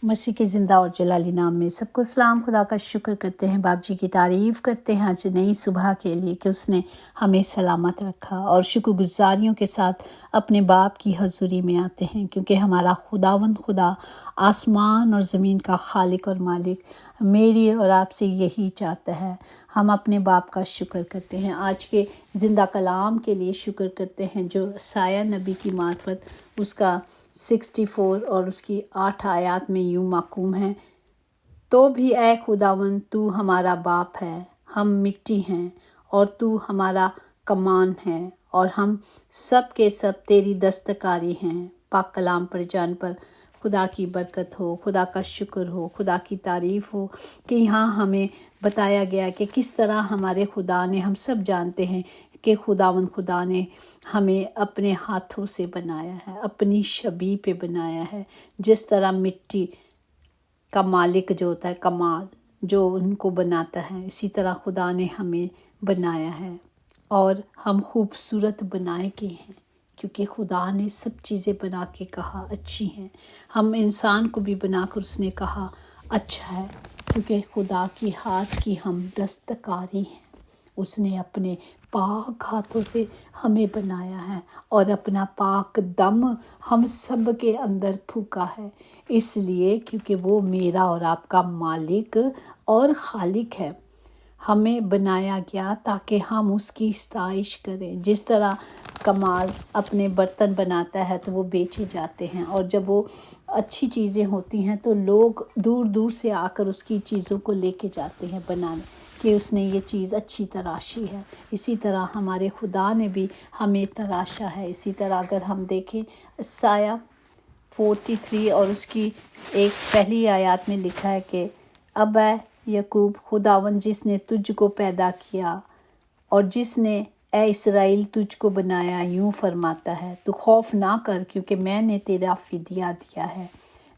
मसीह के ज़िंदा और जलाली नाम में सबको सलाम। खुदा का शुक्र करते हैं, बाप जी की तारीफ़ करते हैं आज नई सुबह के लिए कि उसने हमें सलामत रखा, और शुक्रगुजारियों के साथ अपने बाप की हजूरी में आते हैं क्योंकि हमारा खुदावंद खुदा आसमान और ज़मीन का खालिक और मालिक मेरी और आपसे यही चाहता है। हम अपने बाप का शुक्र करते हैं। आज के ज़िंदा कलाम के लिए शुक्र करते हैं जो साया नबी की मार्फत उसका 64 और उसकी 8 आयत में यूं माकूम है, तो भी ए खुदावंद तू हमारा बाप है, हम मिट्टी हैं और तू हमारा कमान है, और हम सब के सब तेरी दस्तकारी हैं। पाक कलाम पर जान पर खुदा की बरकत हो, खुदा का शुक्र हो, खुदा की तारीफ़ हो कि यहाँ हमें बताया गया कि किस तरह हमारे खुदा ने, हम सब जानते हैं कि खुदावंद खुदा ने हमें अपने हाथों से बनाया है, अपनी छवि पे बनाया है। जिस तरह मिट्टी का मालिक जो होता है, कमाल जो उनको बनाता है, इसी तरह खुदा ने हमें बनाया है और हम खूबसूरत बनाए गए हैं क्योंकि खुदा ने सब चीज़ें बना के कहा अच्छी हैं। हम इंसान को भी बनाकर उसने कहा अच्छा है क्योंकि खुदा की हाथ की हम दस्तकारी हैं। उसने अपने पाक हाथों से हमें बनाया है और अपना पाक दम हम सब के अंदर फूका है, इसलिए क्योंकि वो मेरा और आपका मालिक और खालिक है। हमें बनाया गया ताकि हम उसकी इस्ताइश करें। जिस तरह कमाल अपने बर्तन बनाता है तो वो बेचे जाते हैं, और जब वो अच्छी चीज़ें होती हैं तो लोग दूर दूर से आकर उसकी चीज़ों को लेके जाते हैं बनाने कि उसने ये चीज़ अच्छी तराशी है। इसी तरह हमारे खुदा ने भी हमें तराशा है। इसी तरह अगर हम देखें साया 43 और उसकी एक पहली आयत में लिखा है कि अब यकूब खुदावन जिसने तुझको पैदा किया और जिसने ए इसराइल तुझको बनाया यूं फरमाता है, तू खौफ ना कर क्योंकि मैंने तेरा फिदिया दिया है,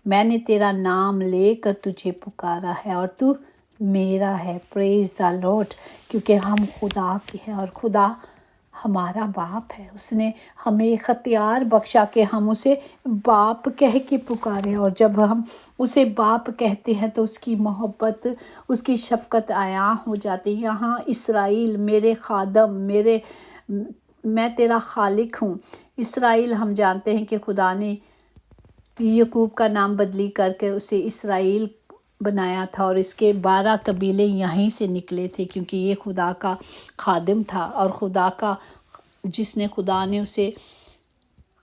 मैंने तेरा नाम लेकर तुझे पुकारा है और तू मेरा है। प्रेज द लॉर्ड, क्योंकि हम खुदा के हैं और खुदा हमारा बाप है। उसने हमें इख्तियार बख्शा कि हम उसे बाप कह के पुकारें, और जब हम उसे बाप कहते हैं तो उसकी मोहब्बत, उसकी शफ़क़त आया हो जाती है। यहाँ इसराइल मेरे खादम, मैं तेरा खालिक हूँ। इसराइल हम जानते हैं कि खुदा ने यकूब का नाम बदली करके उसे इसराइल बनाया था, और इसके 12 कबीले यहीं से निकले थे क्योंकि ये खुदा का खादिम था और खुदा का, जिसने खुदा ने उसे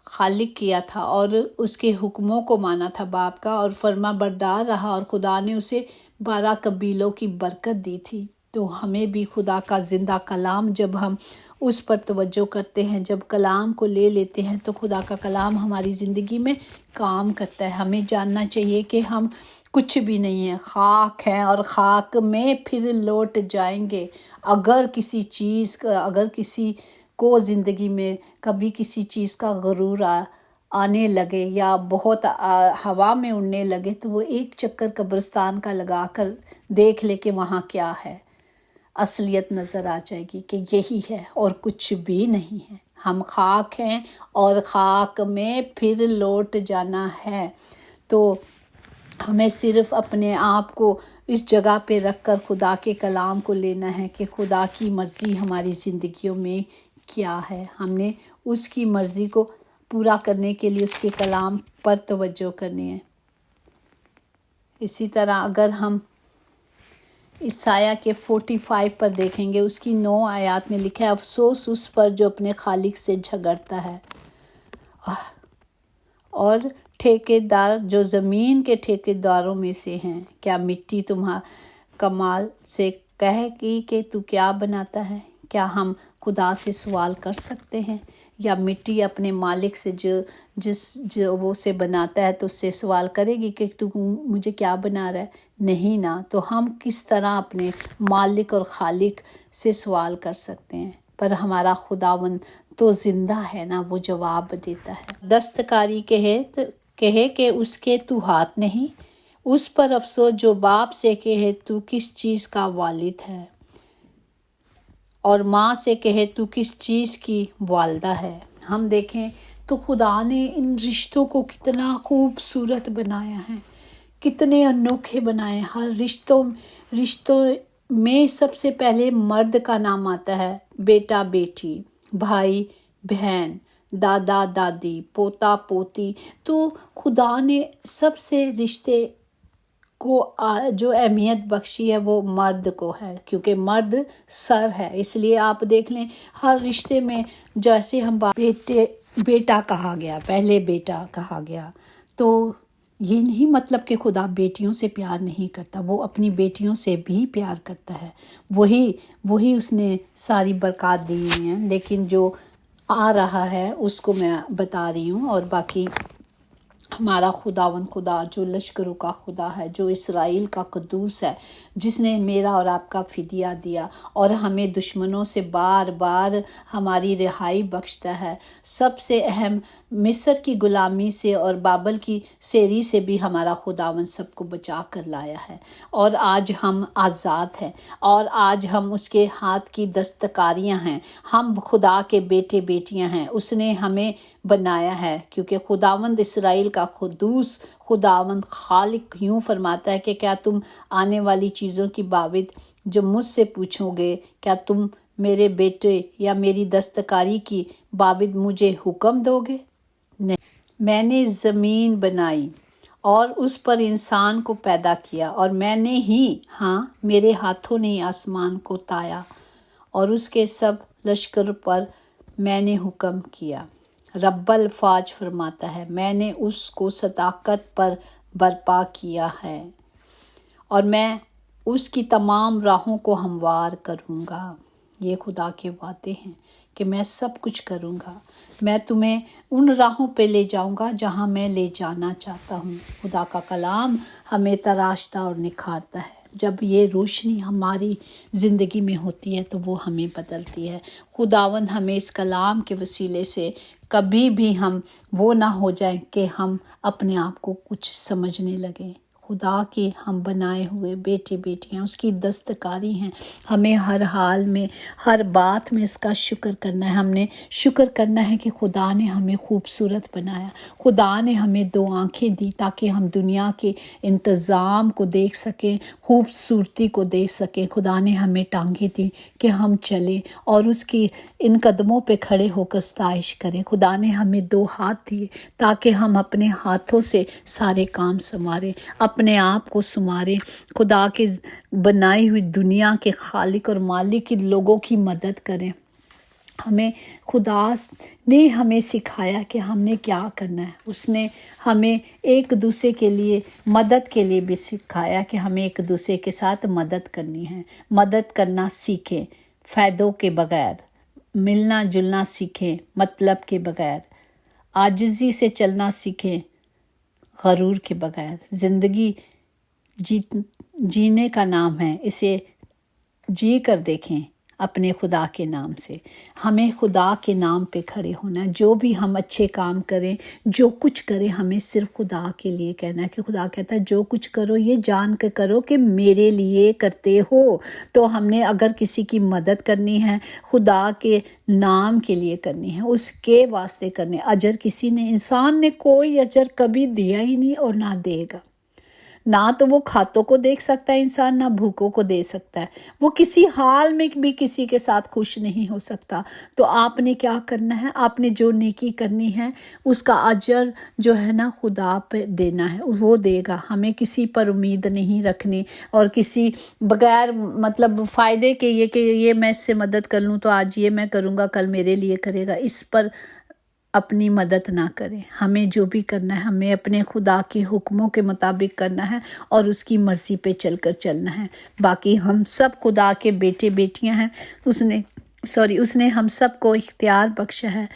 खालिक किया था और उसके हुक्मों को माना था बाप का और फर्मा बरदार रहा, और खुदा ने उसे 12 कबीलों की बरकत दी थी। तो हमें भी खुदा का ज़िंदा कलाम जब हम उस पर तवज्जो करते हैं, जब कलाम को ले लेते हैं तो खुदा का कलाम हमारी ज़िंदगी में काम करता है। हमें जानना चाहिए कि हम कुछ भी नहीं है, खाक हैं और खाक में फिर लौट जाएंगे। अगर किसी को ज़िंदगी में कभी किसी चीज़ का गरूर आने लगे या बहुत हवा में उड़ने लगे तो वो एक चक्कर कब्रिस्तान का लगा कर देख ले कि वहाँ क्या है। असलियत नज़र आ जाएगी कि यही है और कुछ भी नहीं है। हम खाक हैं और खाक में फिर लौट जाना है। तो हमें सिर्फ़ अपने आप को इस जगह पे रख कर खुदा के कलाम को लेना है कि खुदा की मर्ज़ी हमारी ज़िंदगियों में क्या है। हमने उसकी मर्ज़ी को पूरा करने के लिए उसके कलाम पर तवज्जो करनी है। इसी तरह अगर हम ईसाया के 45 पर देखेंगे, उसकी 9 आयत में लिखा है, अफसोस उस पर जो अपने खालिक से झगड़ता है और ठेकेदार जो ज़मीन के ठेकेदारों में से हैं। क्या मिट्टी तुम्हारा कमाल से कहेगी कि तू क्या बनाता है? क्या हम खुदा से सवाल कर सकते हैं? या मिट्टी अपने मालिक से जो वो से बनाता है तो उससे सवाल करेगी कि तू मुझे क्या बना रहा है? नहीं ना। तो हम किस तरह अपने मालिक और खालिक से सवाल कर सकते हैं? पर हमारा खुदावंद तो ज़िंदा है ना, वो जवाब देता है। दस्तकारी कहे कि उसके तू हाथ नहीं, उस पर अफसोस जो बाप से कहे तू किस चीज़ का वालिद है, और माँ से कहे तू किस चीज़ की वालदा है। हम देखें तो खुदा ने इन रिश्तों को कितना खूबसूरत बनाया है कितने अनोखे बनाए। हर रिश्तों में सबसे पहले मर्द का नाम आता है, बेटा बेटी, भाई बहन, दादा दादी, पोता पोती। तो खुदा ने सबसे रिश्ते को जो अहमियत बख्शी है वो मर्द को है, क्योंकि मर्द सर है। इसलिए आप देख लें हर रिश्ते में, जैसे हम बेटा कहा गया, पहले बेटा कहा गया, तो ये नहीं मतलब कि खुदा बेटियों से प्यार नहीं करता, वो अपनी बेटियों से भी प्यार करता है। वही उसने सारी बरकत दी हुई हैं, लेकिन जो आ रहा है उसको मैं बता रही हूँ। और बाकी हमारा खुदा जो लश्करों का खुदा है, जो इसराइल का कद्दूस है, जिसने मेरा और आपका फिदिया दिया और हमें दुश्मनों से बार बार हमारी रिहाई बख्शता है। सबसे अहम मिस्र की गुलामी से और बाबल की सेरी से भी हमारा खुदावन सबको बचा कर लाया है, और आज हम आज़ाद हैं, और आज हम उसके हाथ की दस्तकारियां हैं। हम खुदा के बेटे बेटियां हैं, उसने हमें बनाया है, क्योंकि खुदावंद इसराइल का खुदूस खुदावंद खालिक यूँ फरमाता है कि क्या तुम आने वाली चीज़ों की बाबत जो मुझसे पूछोगे, क्या तुम मेरे बेटे या मेरी दस्तकारी की बाबत मुझे हुक्म दोगे? नहीं। मैंने ज़मीन बनाई और उस पर इंसान को पैदा किया, और मैंने ही, हाँ, मेरे हाथों ने आसमान को ताया और उसके सब लश्कर पर मैंने हुक्म किया। रब्बल फाज फरमाता है, मैंने उसको सदाकत पर बर्पा किया है और मैं उसकी तमाम राहों को हमवार करूँगा। ये खुदा के वादे हैं कि मैं सब कुछ करूँगा। मैं तुम्हें उन राहों पे ले जाऊँगा जहाँ मैं ले जाना चाहता हूँ। खुदा का कलाम हमें तराशता और निखारता है। जब ये रोशनी हमारी ज़िंदगी में होती है तो वो हमें बदलती है। खुदावंद हमें इस कलाम के वसीले से कभी भी हम वो ना हो जाए कि हम अपने आप को कुछ समझने लगें। खुदा के हम बनाए हुए बेटे बेटियां, उसकी दस्तकारी हैं। हमें हर हाल में, हर बात में इसका शुक्र करना है। हमने शुक्र करना है कि खुदा ने हमें खूबसूरत बनाया। खुदा ने हमें 2 आँखें दी ताकि हम दुनिया के इंतज़ाम को देख सकें, खूबसूरती को देख सकें। खुदा ने हमें टांगें दी कि हम चलें और उसकी इन कदमों पे खड़े होकर सताइश करें। खुदा ने हमें 2 हाथ दिए ताकि हम अपने हाथों से सारे काम संवारें, अपने आप को संवारें। खुदा के बनाई हुई दुनिया के खालिक और मालिक के लोगों की मदद करें। हमें खुदा ने हमें सिखाया कि हमने क्या करना है। उसने हमें एक दूसरे के लिए मदद के लिए भी सिखाया कि हमें एक दूसरे के साथ मदद करनी है। मदद करना सीखें फ़ायदों के बगैर, मिलना जुलना सीखें मतलब के बगैर, आजिज़ी से चलना सीखें गरूर के बगैर। ज़िंदगी जीने का नाम है, इसे जी कर देखें अपने खुदा के नाम से। हमें खुदा के नाम पे खड़े होना। जो भी हम अच्छे काम करें, जो कुछ करें, हमें सिर्फ खुदा के लिए कहना है। कि खुदा कहता है जो कुछ करो ये जान कर करो कि मेरे लिए करते हो। तो हमने अगर किसी की मदद करनी है, खुदा के नाम के लिए करनी है, उसके वास्ते करने। अजर किसी ने, इंसान ने कोई अजर कभी दिया ही नहीं और ना देगा। ना तो वो खातों को देख सकता है इंसान, ना भूखों को दे सकता है। वो किसी हाल में भी किसी के साथ खुश नहीं हो सकता। तो आपने क्या करना है? आपने जो नेकी करनी है उसका अजर जो है ना खुदा पे देना है, वो देगा। हमें किसी पर उम्मीद नहीं रखनी और किसी बगैर मतलब फ़ायदे के ये कि ये मैं इससे मदद कर लूँ तो आज ये मैं करूँगा कल मेरे लिए करेगा, इस पर अपनी मदद ना करें। हमें जो भी करना है हमें अपने खुदा के हुक्मों के मुताबिक करना है और उसकी मर्ज़ी पे चलकर चलना है। बाकी हम सब खुदा के बेटे बेटियां हैं। उसने हम सब को इख्तियार बख्शा है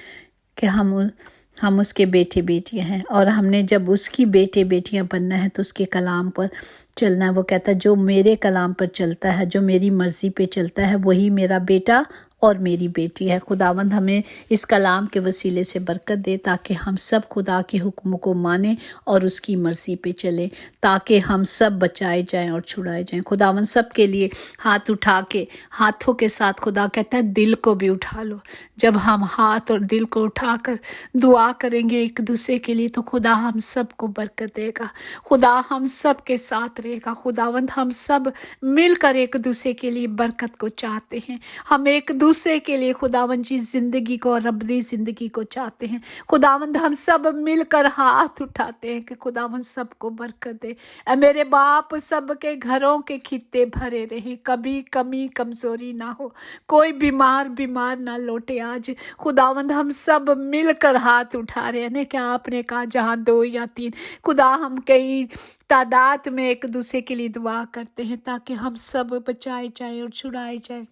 कि हम उसके बेटे बेटियां हैं, और हमने जब उसकी बेटे बेटियां बनना है तो उसके कलाम पर चलना है। वो कहता है जो मेरे कलाम पर चलता है, जो मेरी मर्ज़ी पे चलता है, वही मेरा बेटा اور میری بیٹی ہے۔ خداوند ہمیں اس کلام کے وسیلے سے برکت دے تاکہ ہم سب خدا کے حکم کو مانیں اور اس کی مرضی پہ چلیں، تاکہ ہم سب بچائے جائیں اور چھڑائے جائیں۔ خداوند سب کے لیے ہاتھ اٹھا کے، ہاتھوں کے ساتھ خدا کہتا ہے دل کو بھی اٹھا لو۔ جب ہم ہاتھ اور دل کو اٹھا کر دعا کریں گے ایک دوسرے کے لیے تو خدا ہم سب کو برکت دے گا، خدا ہم سب کے ساتھ رہے گا۔ خداوند ہم سب مل کر ایک دوسرے کے لیے برکت کو چاہتے ہیں، ہم ایک دوسرے کے لیے خداوند جی زندگی کو اور ابدی زندگی کو چاہتے ہیں۔ خداوند ہم سب مل کر ہاتھ اٹھاتے ہیں کہ خداوند سب کو برکت دے۔ اے میرے باپ، سب کے گھروں کے خطے بھرے رہیں، کبھی کمی کمزوری نہ ہو، کوئی بیمار نہ لوٹے۔ آج خداوند ہم سب مل کر ہاتھ اٹھا رہے ہیں کہ آپ نے کہا جہاں 2 یا 3 خدا ہم کئی تعداد میں ایک دوسرے کے لیے دعا کرتے ہیں تاکہ ہم سب بچائے جائیں اور چھڑائے جائیں۔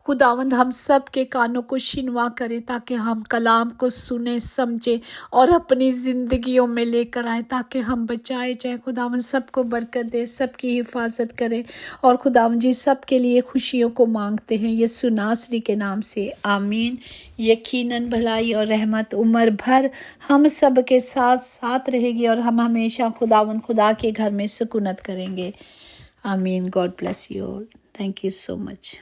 خداوند ہم سب کے کانوں کو شنوا کرے تاکہ ہم کلام کو سنیں، سمجھیں اور اپنی زندگیوں میں لے کر آئیں تاکہ ہم بچائے جائیں۔ خداوند سب کو برکت دے، سب کی حفاظت کرے، اور خداوند جی سب کے لیے خوشیوں کو مانگتے ہیں یسوع ناصری کے نام سے، آمین۔ یقیناً بھلائی اور رحمت عمر بھر ہم سب کے ساتھ رہے گی اور ہم ہمیشہ خداوند خدا کے گھر میں سکونت کریں گے، آمین۔ God bless you all, thank you so much.